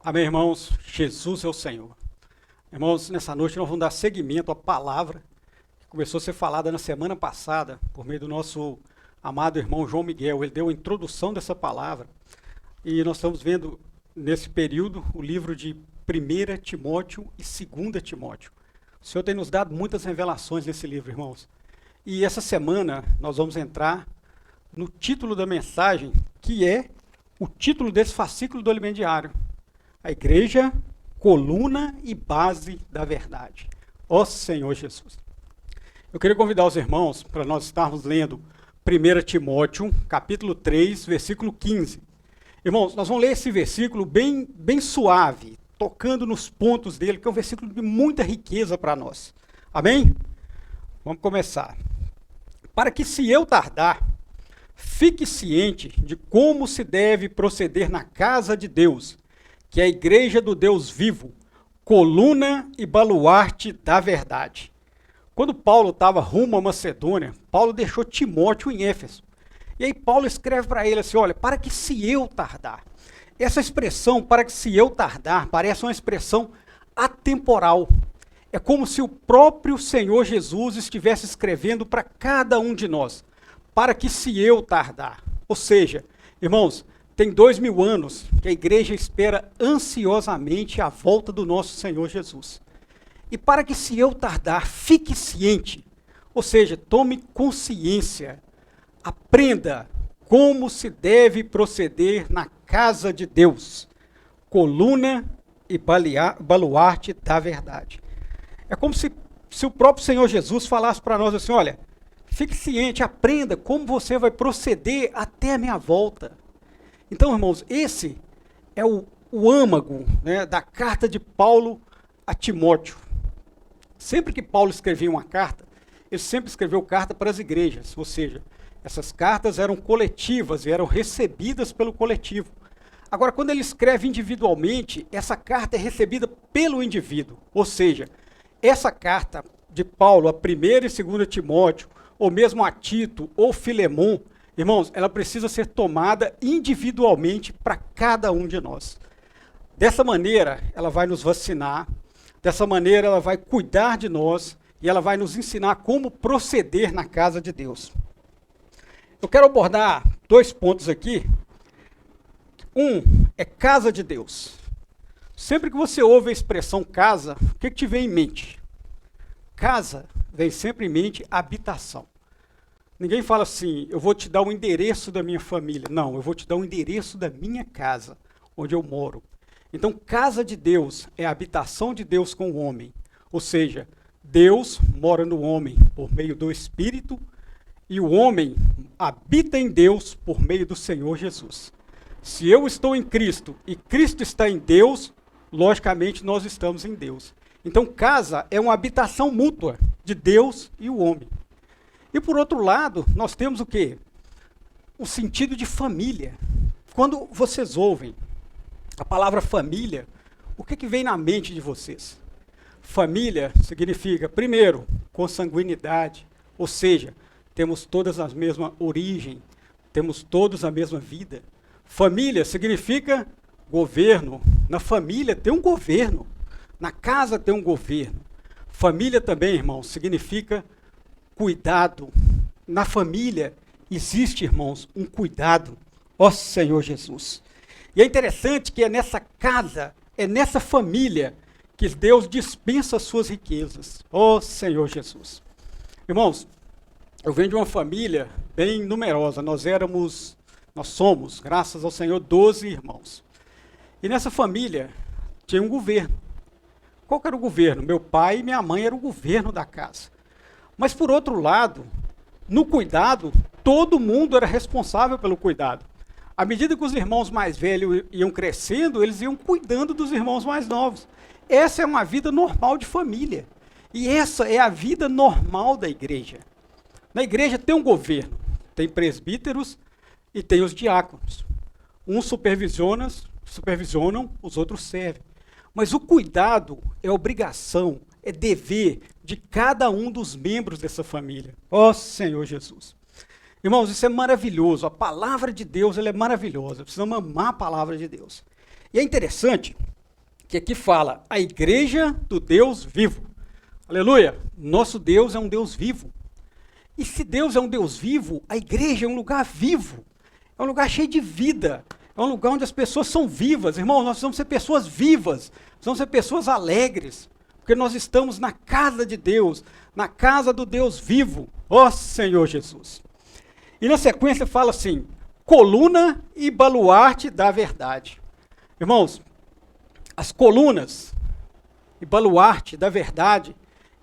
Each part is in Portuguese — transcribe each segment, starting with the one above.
Amém, irmãos? Jesus é o Senhor. Irmãos, nessa noite nós vamos dar seguimento à palavra que começou a ser falada na semana passada, por meio do nosso amado irmão João Miguel. Ele deu a introdução dessa palavra e nós estamos vendo nesse período o livro de 1 Timóteo e 2 Timóteo. O Senhor tem nos dado muitas revelações nesse livro, irmãos. E essa semana nós vamos entrar no título da mensagem, que é o título desse fascículo do Alimento Diário. A igreja, coluna e base da verdade. Ó Senhor Jesus. Eu queria convidar os irmãos para nós estarmos lendo 1 Timóteo, capítulo 3, versículo 15. Irmãos, nós vamos ler esse versículo bem suave, tocando nos pontos dele, que é um versículo de muita riqueza para nós. Amém? Vamos começar. Para que, se eu tardar, fique ciente de como se deve proceder na casa de Deus, que é a igreja do Deus vivo, coluna e baluarte da verdade. Quando Paulo estava rumo à Macedônia, Paulo deixou Timóteo em Éfeso. E aí Paulo escreve para ele assim, olha, para que se eu tardar. Essa expressão, para que se eu tardar, parece uma expressão atemporal. É como se o próprio Senhor Jesus estivesse escrevendo para cada um de nós. Para que se eu tardar. Ou seja, irmãos, tem 2000 anos que a igreja espera ansiosamente a volta do nosso Senhor Jesus. E para que se eu tardar, fique ciente. Ou seja, tome consciência. Aprenda como se deve proceder na casa de Deus. Coluna e baluarte da verdade. É como se o próprio Senhor Jesus falasse para nós assim, olha, fique ciente, aprenda como você vai proceder até a minha volta. Então, irmãos, esse é o âmago, né, da carta de Paulo a Timóteo. Sempre que Paulo escrevia uma carta, ele sempre escreveu carta para as igrejas, ou seja, essas cartas eram coletivas e eram recebidas pelo coletivo. Agora, quando ele escreve individualmente, essa carta é recebida pelo indivíduo, ou seja, essa carta de Paulo, a 1ª e 2ª Timóteo, ou mesmo a Tito ou Filemon, irmãos, ela precisa ser tomada individualmente para cada um de nós. Dessa maneira, ela vai nos vacinar, dessa maneira ela vai cuidar de nós e ela vai nos ensinar como proceder na casa de Deus. Eu quero abordar 2 pontos aqui. Um é casa de Deus. Sempre que você ouve a expressão casa, o que te vem em mente? Casa vem sempre em mente habitação. Ninguém fala assim, eu vou te dar o endereço da minha família. Não, eu vou te dar o endereço da minha casa, onde eu moro. Então, casa de Deus é a habitação de Deus com o homem. Ou seja, Deus mora no homem por meio do Espírito e o homem habita em Deus por meio do Senhor Jesus. Se eu estou em Cristo e Cristo está em Deus, logicamente nós estamos em Deus. Então, casa é uma habitação mútua de Deus e o homem. E por outro lado, nós temos o quê? O sentido de família. Quando vocês ouvem a palavra família, o que vem na mente de vocês? Família significa, primeiro, consanguinidade, ou seja, temos todas a mesma origem, temos todos a mesma vida. Família significa governo. Na família tem um governo, na casa tem um governo. Família também, irmãos, significa cuidado. Na família existe, irmãos, um cuidado. Ó Senhor Jesus. E é interessante que é nessa casa, é nessa família, que Deus dispensa as suas riquezas. Ó Senhor Jesus. Irmãos, eu venho de uma família bem numerosa. Nós somos, graças ao Senhor, 12 irmãos. E nessa família tinha um governo. Qual que era o governo? Meu pai e minha mãe eram o governo da casa. Mas, por outro lado, no cuidado, todo mundo era responsável pelo cuidado. À medida que os irmãos mais velhos iam crescendo, eles iam cuidando dos irmãos mais novos. Essa é uma vida normal de família. E essa é a vida normal da igreja. Na igreja tem um governo, tem presbíteros e tem os diáconos. Uns supervisionam, os outros servem. Mas o cuidado é obrigação, é dever de cada um dos membros dessa família. Ó Senhor Jesus. Irmãos, isso é maravilhoso. A palavra de Deus ela é maravilhosa. Precisamos amar a palavra de Deus. E é interessante que aqui fala a igreja do Deus vivo. Aleluia! Nosso Deus é um Deus vivo. E se Deus é um Deus vivo, a igreja é um lugar vivo. É um lugar cheio de vida. É um lugar onde as pessoas são vivas. Irmão, nós precisamos ser pessoas vivas. Precisamos ser pessoas alegres. Porque nós estamos na casa de Deus. Na casa do Deus vivo. Ó Senhor Jesus. E na sequência fala assim, coluna e baluarte da verdade. Irmãos, as colunas e baluarte da verdade,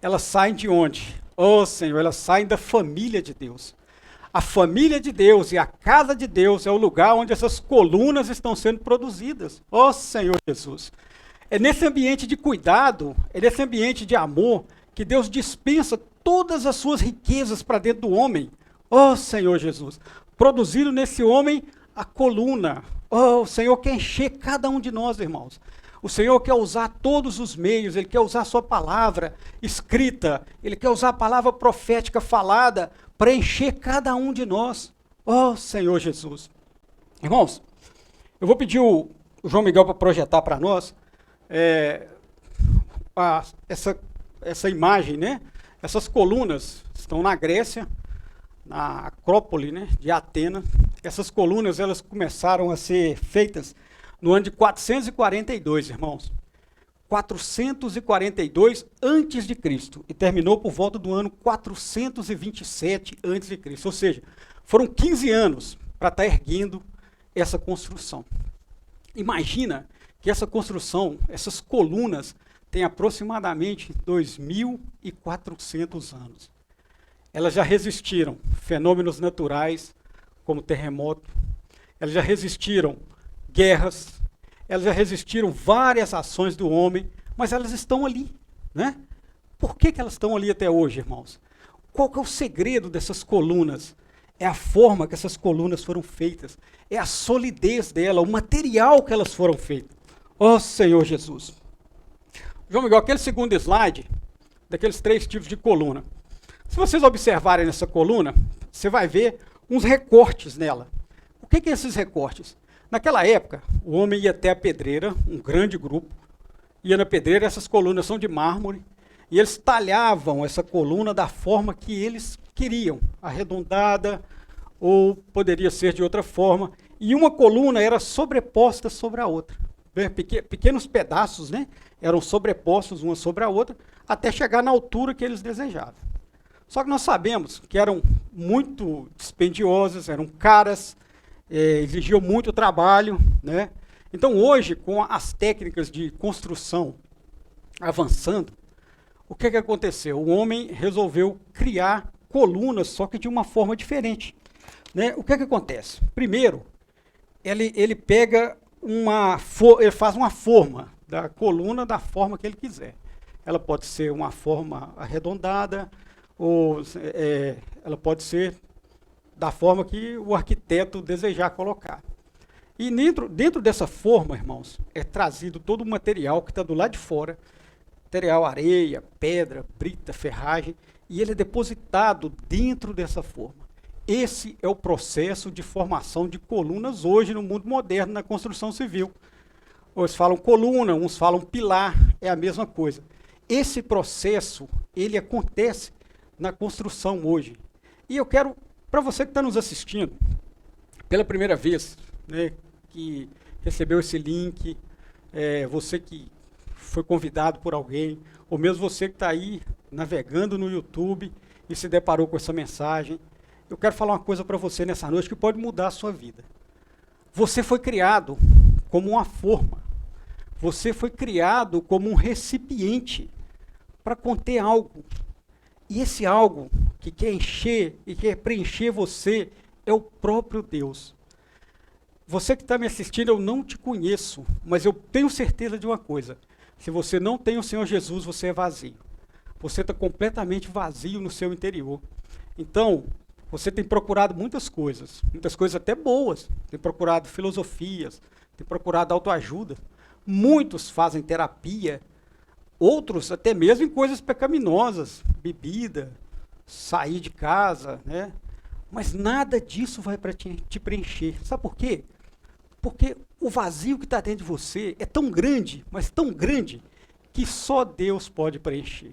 elas saem de onde? Oh Senhor, elas saem da família de Deus. A família de Deus e a casa de Deus é o lugar onde essas colunas estão sendo produzidas. Oh Senhor Jesus. É nesse ambiente de cuidado, é nesse ambiente de amor, que Deus dispensa todas as suas riquezas para dentro do homem. Oh Senhor Jesus. Produzindo nesse homem a coluna. Oh, o Senhor quer encher cada um de nós, irmãos. O Senhor quer usar todos os meios, Ele quer usar a sua palavra escrita, Ele quer usar a palavra profética falada para encher cada um de nós. Oh, Senhor Jesus. Irmãos, eu vou pedir o João Miguel para projetar para nós essa imagem, né? Essas colunas estão na Grécia, na Acrópole, né, de Atenas. Essas colunas elas começaram a ser feitas no ano de 442, irmãos. 442 antes de Cristo e terminou por volta do ano 427 antes de Cristo. Ou seja, foram 15 anos para estar erguendo essa construção. Imagina que essa construção, essas colunas, têm aproximadamente 2.400 anos. Elas já resistiram fenômenos naturais, como terremoto, elas já resistiram guerras, elas já resistiram várias ações do homem, mas elas estão ali, né? Por que elas estão ali até hoje, irmãos? Qual que é o segredo dessas colunas? É a forma que essas colunas foram feitas, é a solidez dela, o material que elas foram feitas. Ó Senhor Jesus. João Miguel, aquele segundo slide, daqueles 3 tipos de coluna. Se vocês observarem nessa coluna, você vai ver uns recortes nela. O que é esses recortes? Naquela época, o homem ia até a pedreira, um grande grupo, ia na pedreira, essas colunas são de mármore, e eles talhavam essa coluna da forma que eles queriam, arredondada, ou poderia ser de outra forma, e uma coluna era sobreposta sobre a outra. Pequenos pedaços, né, eram sobrepostos uma sobre a outra, até chegar na altura que eles desejavam. Só que nós sabemos que eram muito dispendiosas, eram caras, exigiam muito trabalho, né? Então hoje, com as técnicas de construção avançando, o que aconteceu? O homem resolveu criar colunas, só que de uma forma diferente, né? O que acontece? Primeiro, ele pega ele faz uma forma da coluna da forma que ele quiser. Ela pode ser uma forma arredondada, ou ela pode ser da forma que o arquiteto desejar colocar. E dentro dessa forma, irmãos, é trazido todo o material que está do lado de fora, material, areia, pedra, brita, ferragem, e ele é depositado dentro dessa forma. Esse é o processo de formação de colunas hoje no mundo moderno, na construção civil. Uns falam coluna, uns falam pilar, é a mesma coisa. Esse processo, ele acontece na construção hoje. E eu quero, para você que está nos assistindo, pela primeira vez, né, que recebeu esse link, você que foi convidado por alguém, ou mesmo você que está aí navegando no YouTube e se deparou com essa mensagem, eu quero falar uma coisa para você nessa noite que pode mudar a sua vida. Você foi criado como uma forma. Você foi criado como um recipiente para conter algo. E esse algo que quer encher e quer preencher você é o próprio Deus. Você que está me assistindo, eu não te conheço, mas eu tenho certeza de uma coisa. Se você não tem o Senhor Jesus, você é vazio. Você está completamente vazio no seu interior. Então, você tem procurado muitas coisas até boas. Tem procurado filosofias, tem procurado autoajuda. Muitos fazem terapia, outros até mesmo em coisas pecaminosas, bebida, sair de casa, né? Mas nada disso vai para te preencher. Sabe por quê? Porque o vazio que está dentro de você é tão grande, mas tão grande, que só Deus pode preencher.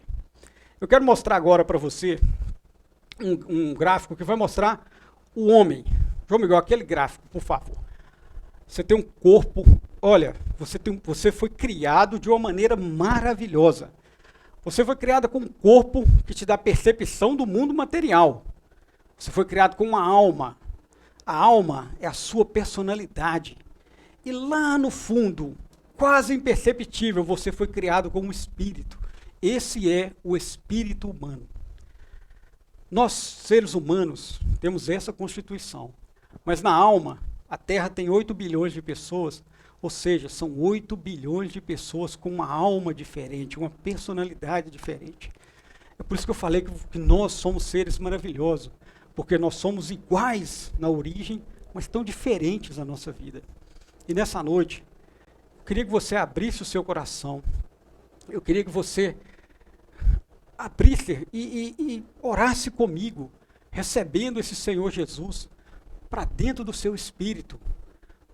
Eu quero mostrar agora para você um gráfico que vai mostrar o homem. João Miguel, aquele gráfico, por favor. Você tem um corpo, olha, você foi criado de uma maneira maravilhosa. Você foi criado com um corpo que te dá percepção do mundo material. Você foi criado com uma alma. A alma é a sua personalidade. E lá no fundo, quase imperceptível, você foi criado com um espírito. Esse é o espírito humano. Nós, seres humanos, temos essa constituição. Mas na alma, a Terra tem 8 bilhões de pessoas, ou seja, são 8 bilhões de pessoas com uma alma diferente, uma personalidade diferente. É por isso que eu falei que nós somos seres maravilhosos, porque nós somos iguais na origem, mas tão diferentes na nossa vida. E nessa noite, eu queria que você abrisse o seu coração, eu queria que você abrisse e orasse comigo, recebendo esse Senhor Jesus para dentro do seu espírito.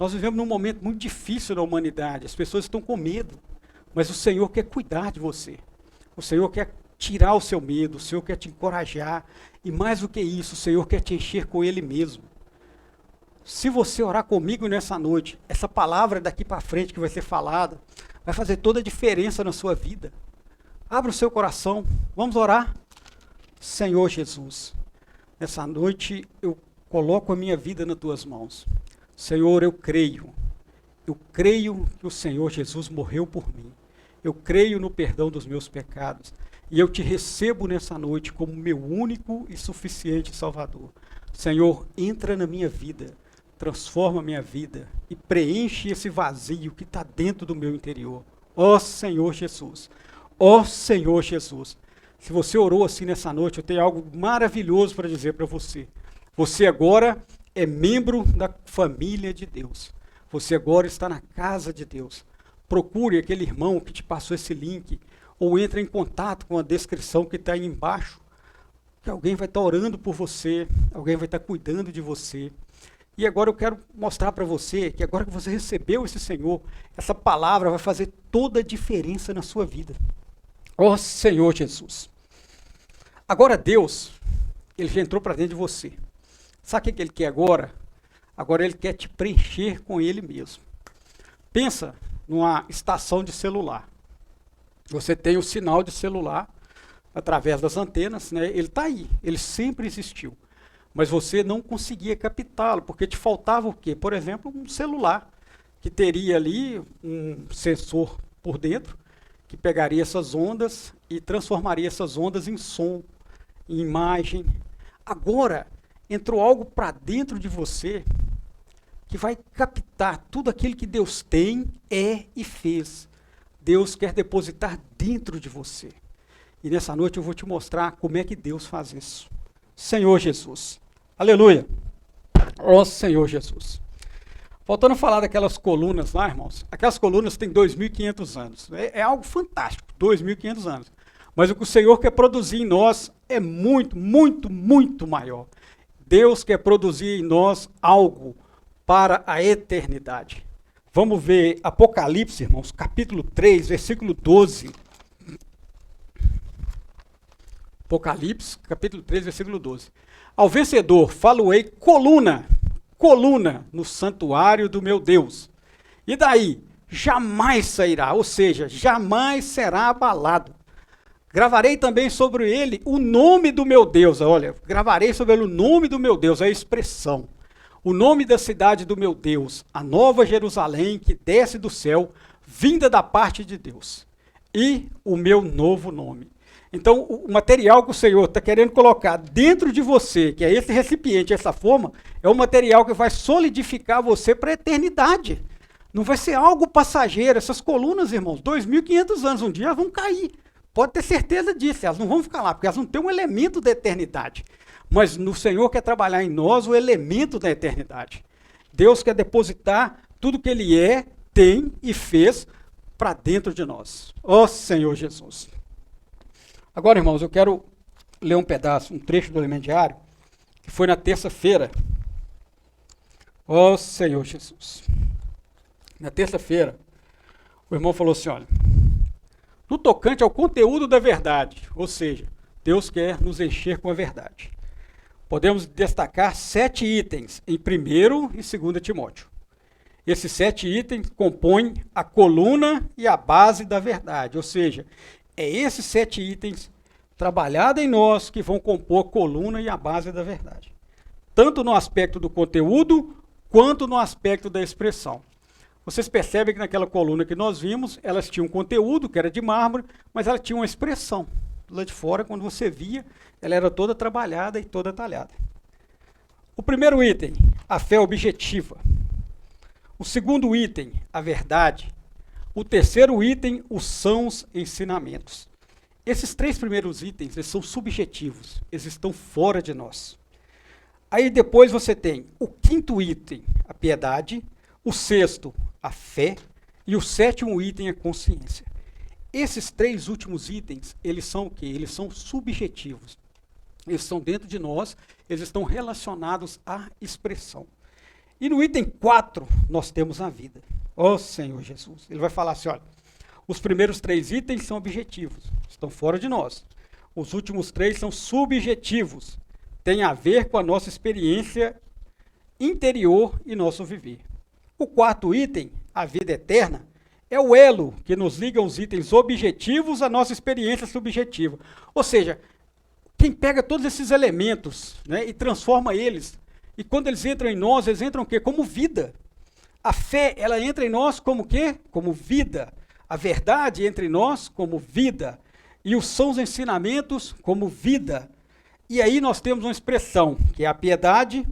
Nós vivemos num momento muito difícil na humanidade, as pessoas estão com medo, mas o Senhor quer cuidar de você. O Senhor quer tirar o seu medo, o Senhor quer te encorajar, e mais do que isso, o Senhor quer te encher com Ele mesmo. Se você orar comigo nessa noite, essa palavra daqui para frente que vai ser falada, vai fazer toda a diferença na sua vida. Abra o seu coração, vamos orar. Senhor Jesus, nessa noite eu coloco a minha vida nas tuas mãos. Senhor, eu creio que o Senhor Jesus morreu por mim. Eu creio no perdão dos meus pecados. E eu te recebo nessa noite como meu único e suficiente Salvador. Senhor, entra na minha vida, transforma a minha vida e preenche esse vazio que está dentro do meu interior. Ó Senhor Jesus, ó Senhor Jesus. Se você orou assim nessa noite, eu tenho algo maravilhoso para dizer para você. Você agora é membro da família de Deus. Você agora está na casa de Deus. Procure aquele irmão que te passou esse link, ou entre em contato com a descrição que está aí embaixo, que alguém vai estar orando por você, alguém vai estar cuidando de você. E agora eu quero mostrar para você que agora que você recebeu esse Senhor, essa palavra vai fazer toda a diferença na sua vida. Ó Senhor Jesus. Agora Deus, Ele já entrou para dentro de você. Sabe o que Ele quer agora? Agora Ele quer te preencher com Ele mesmo. Pensa numa estação de celular. Você tem o sinal de celular através das antenas, né? Ele está aí, ele sempre existiu. Mas você não conseguia captá-lo, porque te faltava o quê? Por exemplo, um celular, que teria ali um sensor por dentro, que pegaria essas ondas e transformaria essas ondas em som, em imagem. Agora, entrou algo para dentro de você que vai captar tudo aquilo que Deus tem, é e fez. Deus quer depositar dentro de você. E nessa noite eu vou te mostrar como é que Deus faz isso. Senhor Jesus. Aleluia. Ó Senhor Jesus. Voltando a falar daquelas colunas lá, irmãos. Aquelas colunas têm 2.500 anos. É algo fantástico, 2.500 anos. Mas o que o Senhor quer produzir em nós é muito, muito, muito maior. Deus quer produzir em nós algo para a eternidade. Vamos ver Apocalipse, irmãos, capítulo 3, versículo 12. Apocalipse, capítulo 3, versículo 12. Ao vencedor falo-ei coluna no santuário do meu Deus. E daí, jamais sairá, ou seja, jamais será abalado. Gravarei também sobre ele o nome do meu Deus. Olha, gravarei sobre ele o nome do meu Deus, a expressão. O nome da cidade do meu Deus, a nova Jerusalém que desce do céu, vinda da parte de Deus. E o meu novo nome. Então, o material que o Senhor está querendo colocar dentro de você, que é esse recipiente, essa forma, é um material que vai solidificar você para a eternidade. Não vai ser algo passageiro. Essas colunas, irmãos, 2.500 anos, um dia elas vão cair. Pode ter certeza disso, elas não vão ficar lá, porque elas não têm um elemento da eternidade. Mas no Senhor quer trabalhar em nós o elemento da eternidade. Deus quer depositar tudo que Ele é, tem e fez para dentro de nós. Ó Senhor Jesus. Agora, irmãos, eu quero ler um pedaço, um trecho do Elemento Diário, que foi na terça-feira. Ó Senhor Jesus. na terça-feira, o irmão falou assim, olha, no tocante ao conteúdo da verdade, ou seja, Deus quer nos encher com a verdade. Podemos destacar 7 itens em 1º e 2º Timóteo. Esses 7 itens compõem a coluna e a base da verdade, ou seja, é esses 7 itens trabalhados em nós que vão compor a coluna e a base da verdade. Tanto no aspecto do conteúdo, quanto no aspecto da expressão. Vocês percebem que naquela coluna que nós vimos, elas tinham um conteúdo, que era de mármore, mas ela tinha uma expressão. Lá de fora, quando você via, ela era toda trabalhada e toda talhada. O primeiro item, a fé objetiva. O segundo item, a verdade. O terceiro item, os sãos ensinamentos. Esses 3 primeiros itens, eles são subjetivos, eles estão fora de nós. Aí depois você tem o 5º item, a piedade, o 6º, a fé, e o 7º item, a consciência. Esses 3 últimos itens, eles são o quê? Eles são subjetivos. Eles estão dentro de nós, eles estão relacionados à expressão. E no item 4, nós temos a vida. Ó Senhor Jesus. Ele vai falar assim, olha, os primeiros 3 itens são objetivos, estão fora de nós. Os últimos 3 são subjetivos, têm a ver com a nossa experiência interior e nosso viver. O 4º item, a vida eterna, é o elo que nos liga os itens objetivos à nossa experiência subjetiva. Ou seja, quem pega todos esses elementos, né, e transforma eles, e quando eles entram em nós, eles entram o quê? Como vida. A fé, ela entra em nós como o quê? Como vida. A verdade entra em nós como vida. E os sãos ensinamentos como vida. E aí nós temos uma expressão, que é a piedade,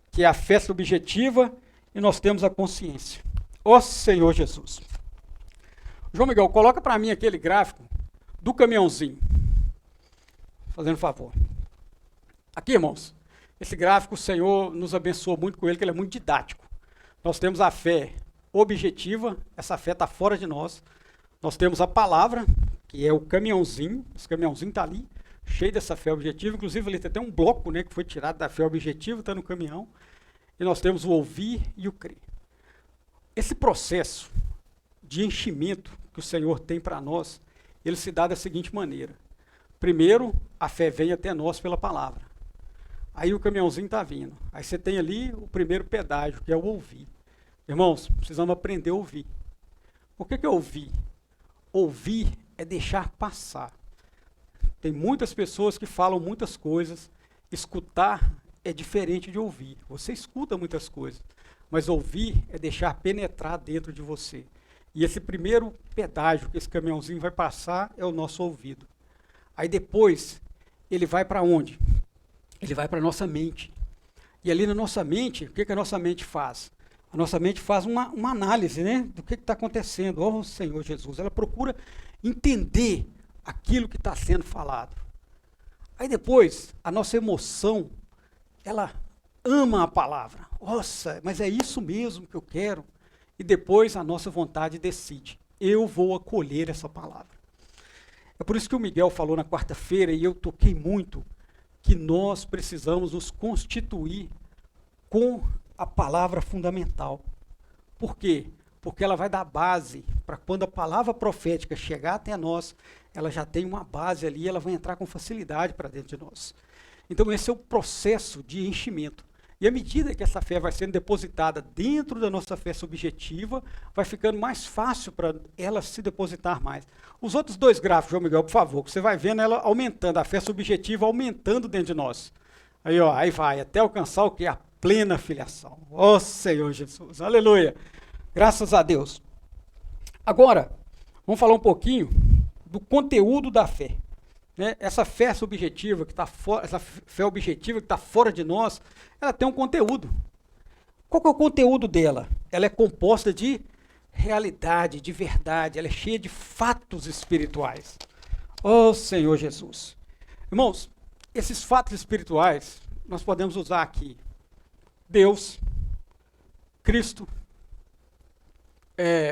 que é a fé subjetiva, e nós temos a consciência. Ó Senhor Jesus. João Miguel, coloca para mim aquele gráfico do caminhãozinho. Fazendo favor. Aqui, irmãos, esse gráfico o Senhor nos abençoou muito com ele, que ele é muito didático. Nós temos a fé objetiva, essa fé está fora de nós. Nós temos a palavra, que é o caminhãozinho, esse caminhãozinho está ali, cheio dessa fé objetiva. Inclusive, ali tem até um bloco, né, que foi tirado da fé objetiva, está no caminhão. E nós temos o ouvir e o crer. Esse processo de enchimento que o Senhor tem para nós, ele se dá da seguinte maneira. Primeiro, a fé vem até nós pela palavra. Aí o caminhãozinho está vindo. Aí você tem ali o primeiro pedágio, que é o ouvir. Irmãos, precisamos aprender a ouvir. Por que é ouvir? Ouvir é deixar passar. Tem muitas pessoas que falam muitas coisas. Escutar é diferente de ouvir. Você escuta muitas coisas, mas ouvir é deixar penetrar dentro de você. E esse primeiro pedágio que esse caminhãozinho vai passar é o nosso ouvido. Aí depois, ele vai para onde? Ele vai para a nossa mente. E ali na nossa mente, o que a nossa mente faz? A nossa mente faz uma análise, né, do que está acontecendo. Oh, Senhor Jesus, ela procura entender aquilo que está sendo falado. Aí depois, a nossa emoção, ela ama a palavra. Nossa, mas é isso mesmo que eu quero. E depois a nossa vontade decide. Eu vou acolher essa palavra. É por isso que o Miguel falou na quarta-feira, e eu toquei muito, que nós precisamos nos constituir com a palavra fundamental. Por quê? Porque ela vai dar base para quando a palavra profética chegar até nós, ela já tem uma base ali, ela vai entrar com facilidade para dentro de nós. Então esse é o processo de enchimento. E à medida que essa fé vai sendo depositada dentro da nossa fé subjetiva, vai ficando mais fácil para ela se depositar mais. Os outros 2 gráficos, João Miguel, por favor, que você vai vendo ela aumentando, a fé subjetiva aumentando dentro de nós. Aí, ó, aí vai, até alcançar o quê? A plena filiação. Ó Senhor Jesus, aleluia. Graças a Deus. Agora, vamos falar um pouquinho do conteúdo da fé. Né? Essa fé subjetiva que está fora, essa fé objetiva que está fora de nós, ela tem um conteúdo. Qual que é o conteúdo dela? Ela é composta de realidade, de verdade, ela é cheia de fatos espirituais. Oh Senhor Jesus. Irmãos, esses fatos espirituais, nós podemos usar aqui Deus, Cristo,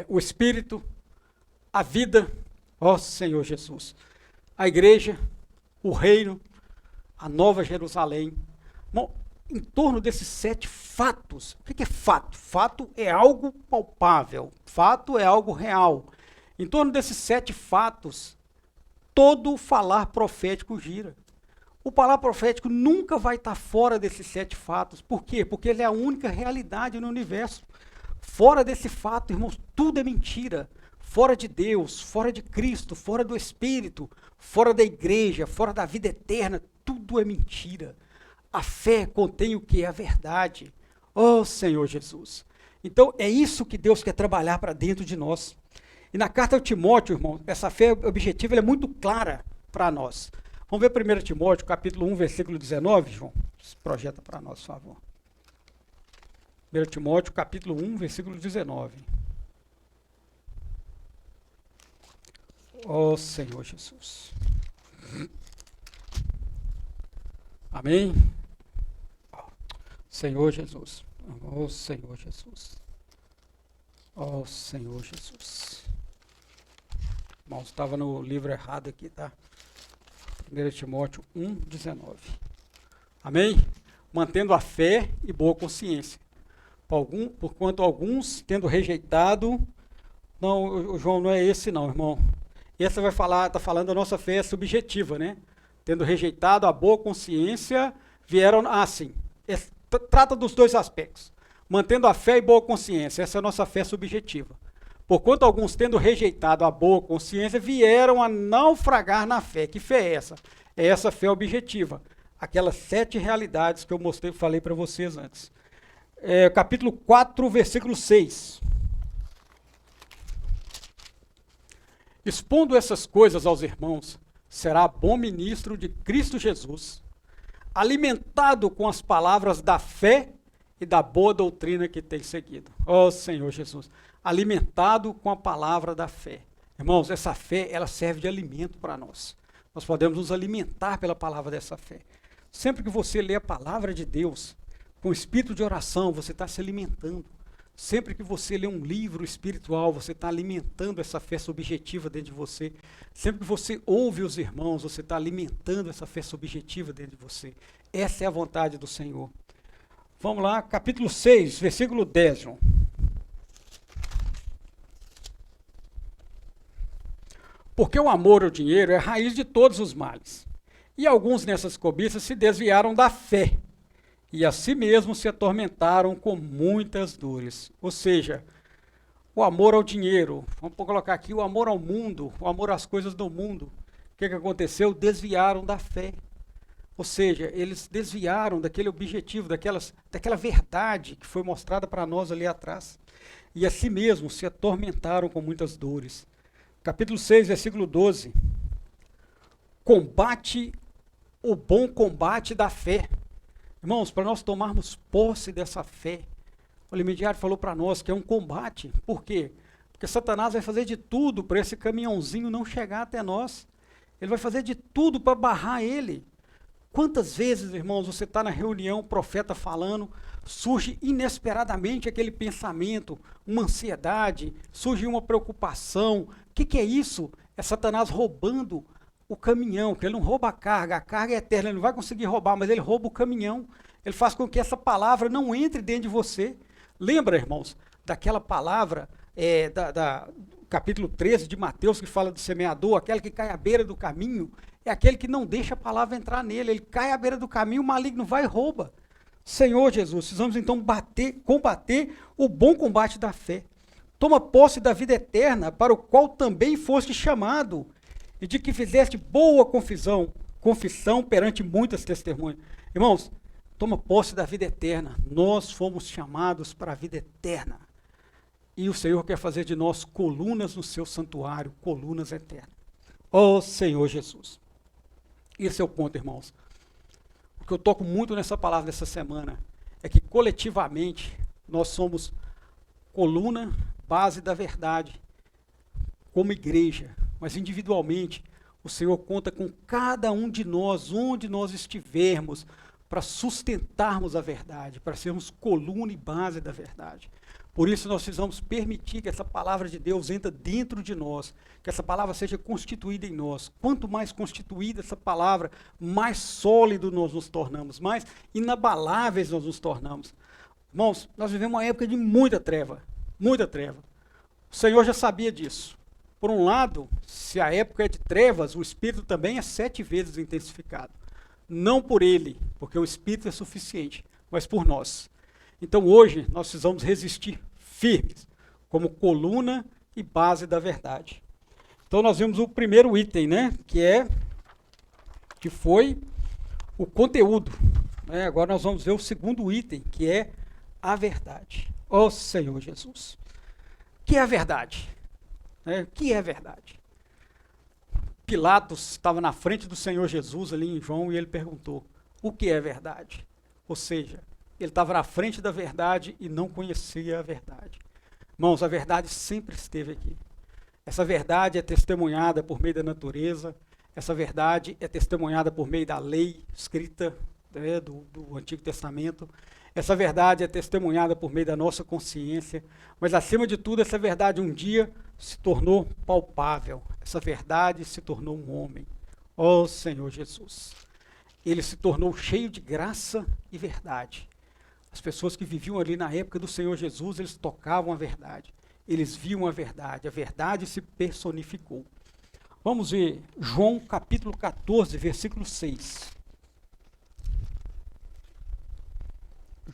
o Espírito, a vida, ó Senhor Jesus, a igreja, o reino, a nova Jerusalém. Bom, em torno desses 7 fatos. O que é fato? Fato é algo palpável, fato é algo real. Em torno desses 7 fatos, todo falar profético gira. O falar profético nunca vai estar fora desses 7 fatos. Por quê? Porque ele é a única realidade no universo. Fora desse fato, irmãos, tudo é mentira. Fora de Deus, fora de Cristo, fora do Espírito, fora da igreja, fora da vida eterna, tudo é mentira. A fé contém o que é a verdade. Oh, Senhor Jesus. Então, é isso que Deus quer trabalhar para dentro de nós. E na carta ao Timóteo, irmão, essa fé objetiva é muito clara para nós. Vamos ver 1 Timóteo, capítulo 1, versículo 19, João. Projeta para nós, por favor. 1 Timóteo, capítulo 1, versículo 19. Ó Senhor Jesus. Amém? Senhor Jesus. Ó Senhor Jesus. Ó Senhor Jesus. Irmãos, estava no livro errado aqui, tá? 1 Timóteo 1, 19. Amém? Mantendo a fé e boa consciência. Porquanto alguns, tendo rejeitado... Não, João, não é esse não, irmão. Essa vai falar, está falando da nossa fé subjetiva, né? Tendo rejeitado a boa consciência, vieram... Ah, sim. Trata dos dois aspectos. Mantendo a fé e boa consciência. Essa é a nossa fé subjetiva. Porquanto alguns, tendo rejeitado a boa consciência, vieram a naufragar na fé. Que fé é essa? É essa fé objetiva. Aquelas 7 realidades que eu falei para vocês antes. Capítulo 4, versículo 6. Expondo essas coisas aos irmãos, será bom ministro de Cristo Jesus, alimentado com as palavras da fé e da boa doutrina que tem seguido. Ó Senhor Jesus, alimentado com a palavra da fé. Irmãos, essa fé, ela serve de alimento para nós. Nós podemos nos alimentar pela palavra dessa fé. Sempre que você lê a palavra de Deus, com espírito de oração, você está se alimentando. Sempre que você lê um livro espiritual, você está alimentando essa fé subjetiva dentro de você. Sempre que você ouve os irmãos, você está alimentando essa fé subjetiva dentro de você. Essa é a vontade do Senhor. Vamos lá, capítulo 6, versículo 10, João. Porque o amor ao dinheiro é a raiz de todos os males. E alguns nessas cobiças se desviaram da fé. E a si mesmos se atormentaram com muitas dores. Ou seja, o amor ao dinheiro, vamos colocar aqui o amor ao mundo, o amor às coisas do mundo. O que aconteceu? Desviaram da fé. Ou seja, eles desviaram daquele objetivo, daquela verdade que foi mostrada para nós ali atrás. E a si mesmos se atormentaram com muitas dores. Capítulo 6, versículo 12. Combate o bom combate da fé. Irmãos, para nós tomarmos posse dessa fé, o Limediário falou para nós que é um combate. Por quê? Porque Satanás vai fazer de tudo para esse caminhãozinho não chegar até nós. Ele vai fazer de tudo para barrar ele. Quantas vezes, irmãos, você está na reunião, o profeta falando, surge inesperadamente aquele pensamento, uma ansiedade, surge uma preocupação. O que é isso? É Satanás roubando o caminhão, que ele não rouba a carga é eterna, ele não vai conseguir roubar, mas ele rouba o caminhão. Ele faz com que essa palavra não entre dentro de você. Lembra, irmãos, daquela palavra, capítulo 13 de Mateus, que fala do semeador, aquele que cai à beira do caminho, é aquele que não deixa a palavra entrar nele, ele cai à beira do caminho, o maligno vai e rouba. Senhor Jesus, precisamos então combater o bom combate da fé. Toma posse da vida eterna, para o qual também foste chamado, e de que fizeste boa confissão perante muitas testemunhas. Irmãos, toma posse da vida eterna. Nós fomos chamados para a vida eterna. E o Senhor quer fazer de nós colunas no seu santuário, colunas eternas. Ó Senhor Jesus. Esse é o ponto, irmãos. O que eu toco muito nessa palavra dessa semana é que coletivamente nós somos coluna, base da verdade, como igreja. Mas individualmente, o Senhor conta com cada um de nós, onde nós estivermos, para sustentarmos a verdade, para sermos coluna e base da verdade. Por isso nós precisamos permitir que essa palavra de Deus entre dentro de nós, que essa palavra seja constituída em nós. Quanto mais constituída essa palavra, mais sólido nós nos tornamos, mais inabaláveis nós nos tornamos. Irmãos, nós vivemos uma época de muita treva, muita treva. O Senhor já sabia disso. Por um lado, se a época é de trevas, o Espírito também é 7 vezes intensificado. Não por ele, porque o Espírito é suficiente, mas por nós. Então hoje nós precisamos resistir firmes, como coluna e base da verdade. Então nós vimos o primeiro item, né, que foi o conteúdo. Agora nós vamos ver o segundo item, que é a verdade. Ó Senhor Jesus. O que é a verdade? O que é verdade? Pilatos estava na frente do Senhor Jesus ali em João e ele perguntou, o que é verdade? Ou seja, ele estava na frente da verdade e não conhecia a verdade. Irmãos, a verdade sempre esteve aqui. Essa verdade é testemunhada por meio da natureza, essa verdade é testemunhada por meio da lei escrita do Antigo Testamento, essa verdade é testemunhada por meio da nossa consciência, mas acima de tudo essa verdade um dia se tornou palpável, essa verdade se tornou um homem, ó Senhor Jesus. Ele se tornou cheio de graça e verdade. As pessoas que viviam ali na época do Senhor Jesus, eles tocavam a verdade, eles viam a verdade se personificou. Vamos ver João capítulo 14, versículo 6.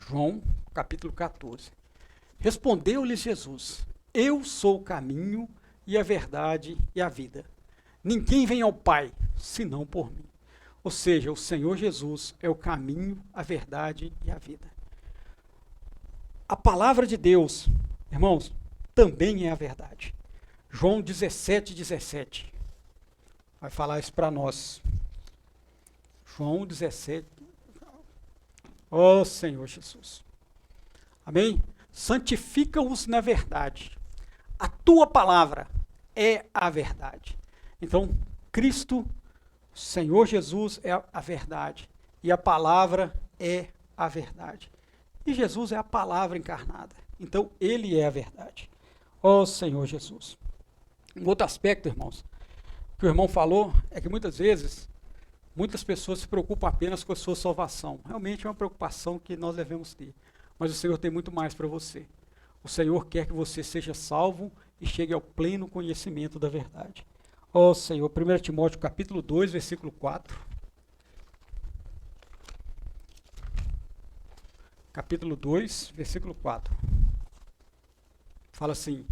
João capítulo 14. Respondeu-lhes Jesus, eu sou o caminho e a verdade e a vida. Ninguém vem ao Pai, senão por mim. Ou seja, o Senhor Jesus é o caminho, a verdade e a vida. A palavra de Deus, irmãos, também é a verdade. João 17, 17. Vai falar isso para nós. João 17. Ó Senhor Jesus. Amém? Santifica-os na verdade. A tua palavra é a verdade. Então, Cristo, Senhor Jesus é a verdade. E a palavra é a verdade. E Jesus é a palavra encarnada. Então, ele é a verdade. Ó Senhor Jesus. Um outro aspecto, irmãos, que o irmão falou, é que muitas vezes, muitas pessoas se preocupam apenas com a sua salvação. Realmente é uma preocupação que nós devemos ter. Mas o Senhor tem muito mais para você. O Senhor quer que você seja salvo e chegue ao pleno conhecimento da verdade. Ó Senhor, 1 Timóteo capítulo 2, versículo 4. Capítulo 2, versículo 4. Fala assim,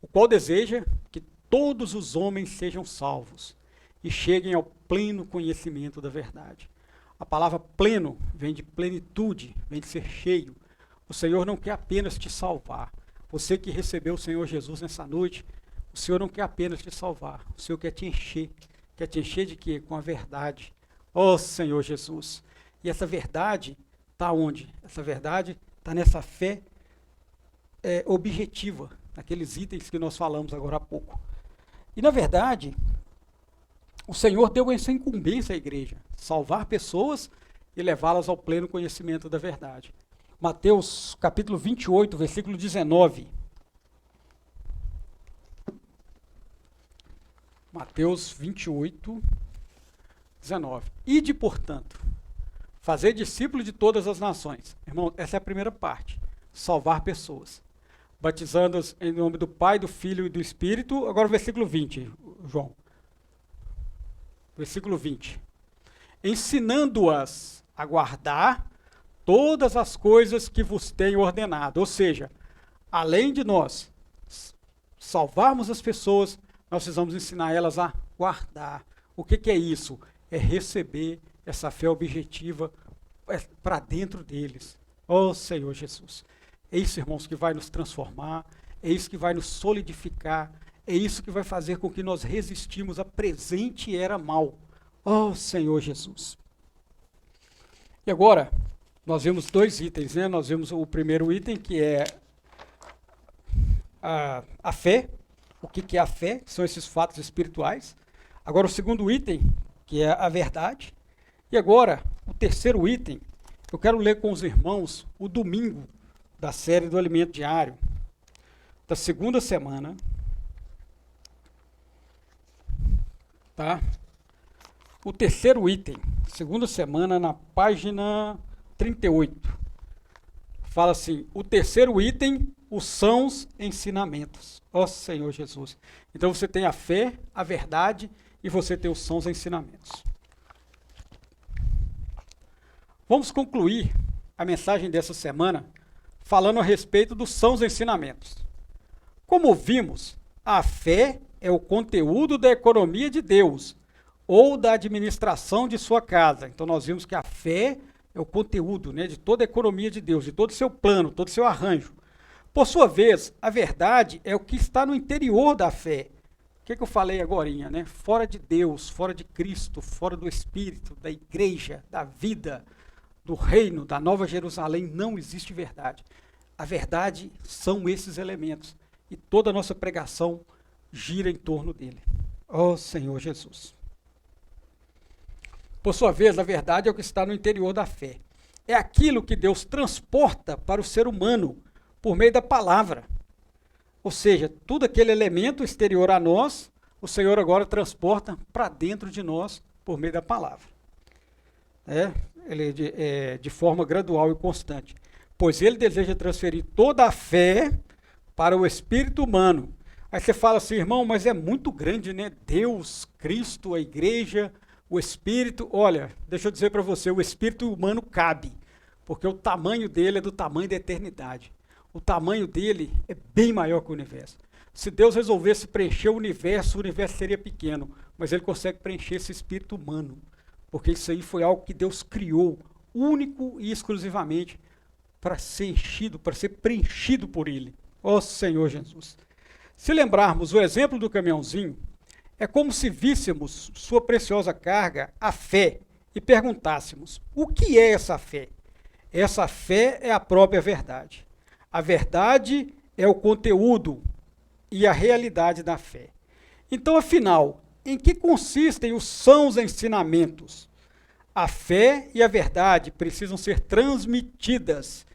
o qual deseja que todos os homens sejam salvos e cheguem ao pleno conhecimento da verdade. A palavra pleno vem de plenitude, vem de ser cheio. O Senhor não quer apenas te salvar. Você que recebeu o Senhor Jesus nessa noite, o Senhor não quer apenas te salvar. O Senhor quer te encher. Quer te encher de quê? Com a verdade. Ó Senhor Jesus. E essa verdade está onde? Essa verdade está nessa fé objetiva, naqueles itens que nós falamos agora há pouco. E na verdade, o Senhor deu essa incumbência à igreja, salvar pessoas e levá-las ao pleno conhecimento da verdade. Mateus capítulo 28, versículo 19. Mateus 28, 19. Ide, portanto, fazer discípulo de todas as nações. Irmão, essa é a primeira parte. Salvar pessoas. Batizando-os em nome do Pai, do Filho e do Espírito. Agora o versículo 20, João. Versículo 20. Ensinando-as a guardar todas as coisas que vos tenho ordenado. Ou seja, além de nós salvarmos as pessoas, nós precisamos ensinar elas a guardar. O que é isso? É receber essa fé objetiva para dentro deles. Ó Senhor Jesus. É isso, irmãos, que vai nos transformar, é isso que vai nos solidificar, é isso que vai fazer com que nós resistimos à presente era mal. Ó Senhor Jesus. E agora, nós vemos 2 itens, né? Nós vemos o primeiro item, que é a fé. O que é a fé? São esses fatos espirituais. Agora o segundo item, que é a verdade. E agora, o terceiro item, eu quero ler com os irmãos o domingo da série do Alimento Diário. da segunda semana, tá? O terceiro item, segunda semana, na página 38. Fala assim, o terceiro item, os sãos ensinamentos. Ó Senhor Jesus. Então você tem a fé, a verdade e você tem os sãos ensinamentos. Vamos concluir a mensagem dessa semana falando a respeito dos sãos ensinamentos. Como vimos, a fé é o conteúdo da economia de Deus ou da administração de sua casa. Então nós vimos que a fé é o conteúdo, né, de toda a economia de Deus, de todo o seu plano, todo o seu arranjo. Por sua vez, a verdade é o que está no interior da fé. O que eu falei agorinha, né? Fora de Deus, fora de Cristo, fora do Espírito, da igreja, da vida, do reino, da Nova Jerusalém, não existe verdade. A verdade são esses elementos. E toda a nossa pregação gira em torno dele. Ó Senhor Jesus. Por sua vez, a verdade é o que está no interior da fé. É aquilo que Deus transporta para o ser humano por meio da palavra. Ou seja, tudo aquele elemento exterior a nós, o Senhor agora transporta para dentro de nós por meio da palavra. Ele de forma gradual e constante. Pois ele deseja transferir toda a fé para o espírito humano. Aí você fala assim, irmão, mas é muito grande, né? Deus, Cristo, a igreja, o espírito. Olha, deixa eu dizer para você, o espírito humano cabe, porque o tamanho dele é do tamanho da eternidade. O tamanho dele é bem maior que o universo. Se Deus resolvesse preencher o universo seria pequeno, mas ele consegue preencher esse espírito humano, porque isso aí foi algo que Deus criou, único e exclusivamente, para ser enchido, para ser preenchido por ele. Ó Senhor Jesus. Se lembrarmos o exemplo do caminhãozinho, é como se víssemos sua preciosa carga, a fé, e perguntássemos, o que é essa fé? Essa fé é a própria verdade. A verdade é o conteúdo e a realidade da fé. Então, afinal, em que consistem os sãos ensinamentos? A fé e a verdade precisam ser transmitidas,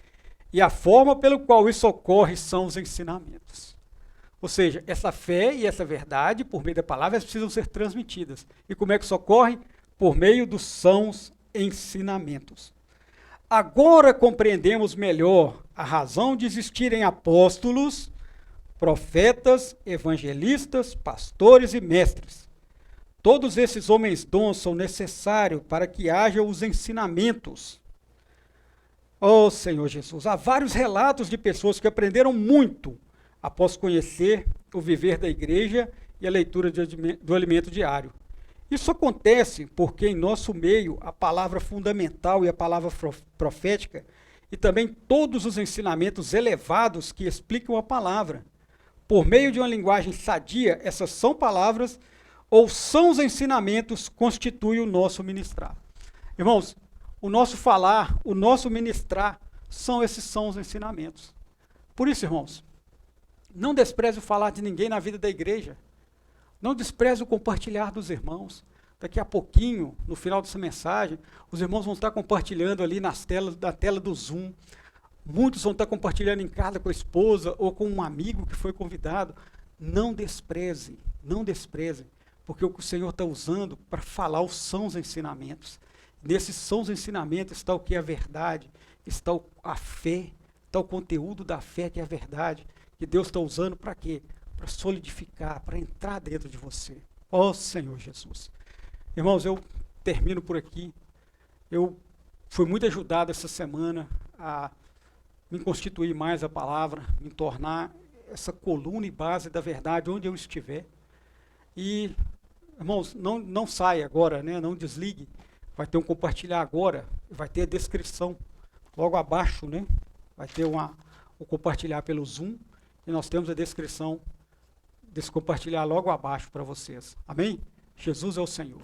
e a forma pelo qual isso ocorre são os ensinamentos. Ou seja, essa fé e essa verdade, por meio da palavra, precisam ser transmitidas. E como é que isso ocorre? Por meio dos sãos ensinamentos. Agora compreendemos melhor a razão de existirem apóstolos, profetas, evangelistas, pastores e mestres. Todos esses homens dons são necessários para que haja os ensinamentos. Oh Senhor Jesus, há vários relatos de pessoas que aprenderam muito após conhecer o viver da igreja e a leitura do alimento diário. Isso acontece porque em nosso meio a palavra fundamental e a palavra profética e também todos os ensinamentos elevados que explicam a palavra. Por meio de uma linguagem sadia, essas são palavras ou são os ensinamentos constituem o nosso ministrar. Irmãos, o nosso falar, o nosso ministrar, esses são os ensinamentos. Por isso, irmãos, não despreze o falar de ninguém na vida da igreja. Não despreze o compartilhar dos irmãos. Daqui a pouquinho, no final dessa mensagem, os irmãos vão estar compartilhando ali na tela do Zoom. Muitos vão estar compartilhando em casa com a esposa ou com um amigo que foi convidado. Não despreze, porque o que o Senhor está usando para falar os sãos ensinamentos. Nesses sãos ensinamentos está o que é a verdade, está a fé, está o conteúdo da fé que é a verdade, que Deus está usando para quê? Para solidificar, para entrar dentro de você. Ó Senhor Jesus. Irmãos, eu termino por aqui. Eu fui muito ajudado essa semana a me constituir mais a palavra, me tornar essa coluna e base da verdade onde eu estiver. E, irmãos, não saia agora, né? Não desligue. Vai ter um compartilhar agora, vai ter a descrição logo abaixo, né? Vai ter o compartilhar pelo Zoom e nós temos a descrição desse compartilhar logo abaixo para vocês. Amém? Jesus é o Senhor.